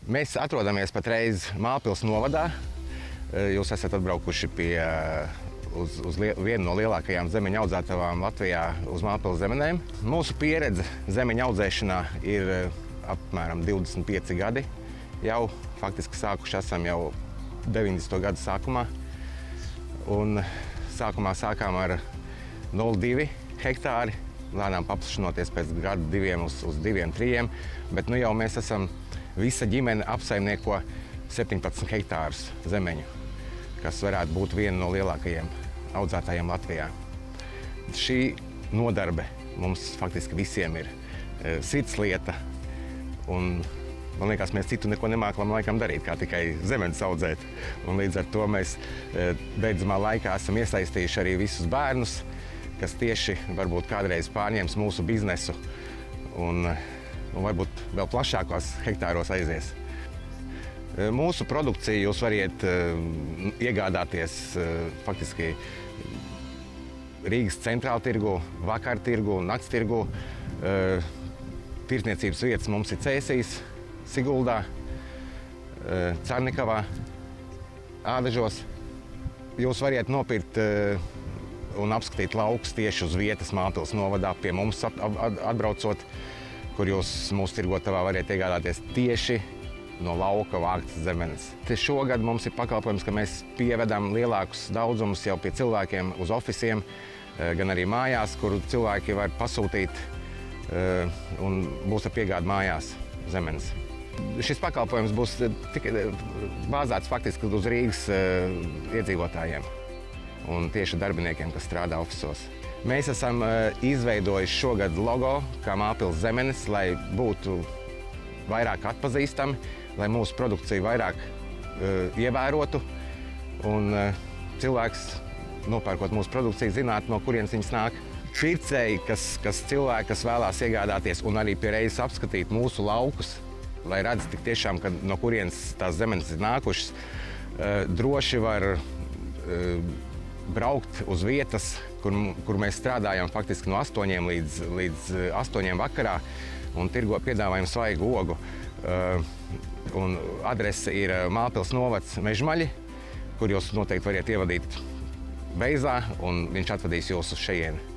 Mēs atrodamies patreiz Mālpils novadā. Jūs esat atbraukuši uz vienu no lielākajām zemeņu audzētavām Latvijā, uz Mālpils zemenēm. Mūsu pieredze zemeņu audzēšanā ir apmēram 25 gadi. Jau faktiski sākuši esam jau 90. gadu sākumā. Un sākumā sākām ar 0,2 hektāri, lēnām paplašinoties pēc gadu diviem uz 2–3, bet nu jau mēs esam, visa ģimene apsaimnieko 17 hektārus zemeņu, kas varētu būt viena no lielākajiem audzētājiem Latvijā. Šī nodarbe mums faktiski visiem ir sirdslieta, un man liekas, mēs citu neko nemākam laikam darīt, kā tikai zemenes audzēt. Un līdz ar to mēs beidzamā laikā esam iesaistījuši arī visus bērnus, kas tieši varbūt kādreiz pārņems mūsu biznesu un varbūt vēl plašākos hektāros aizies. Mūsu produkciju jūs variet iegādāties faktiski Rīgas centrāla tirgu, vakar tirgu, nakts tirgu. Tirdzniecības vietas mums ir Cēsīs, Siguldā, Carnikavā, Ādažos. Jūs variet nopirkt un apskatīt laukus tieši uz vietas Mālpils novadā pie mums atbraucot, kur jūs mūsu tirgotavā variet iegādāties tieši no lauka vāktas zemenes. Šogad mums ir pakalpojums, ka mēs pievedam lielākus daudzumus jau pie cilvēkiem uz ofisiem, gan arī mājās, kur cilvēki var pasūtīt un būs ar piegādi mājās zemenes. Šis pakalpojums būs bāzēts faktiski uz Rīgas iedzīvotājiem un tieši darbiniekiem, kas strādā ofisos. Mēs esam izveidojuši šogad logo kā Mālpils zemenes, lai būtu vairāk atpazīstami, lai mūsu produkciju vairāk ievērotu un cilvēks, nopērkot mūsu produkciju, zinātu, no kurienes viņas nāk. Pircēji, kas vēlās iegādāties un arī pie reizes apskatīt mūsu laukus, lai redz tik tiešām, no kurienes tās zemenes ir nākušas, droši var braukt uz vietas, kur mēs strādājam faktiski no 8 līdz 8 vakarā un piedāvājam svaigu ogu. Un adrese ir Mālpils novads Mežmaļi, kur jūs noteikti variet ievadīt Beizā, un viņš atvedīs jūs uz šejieni.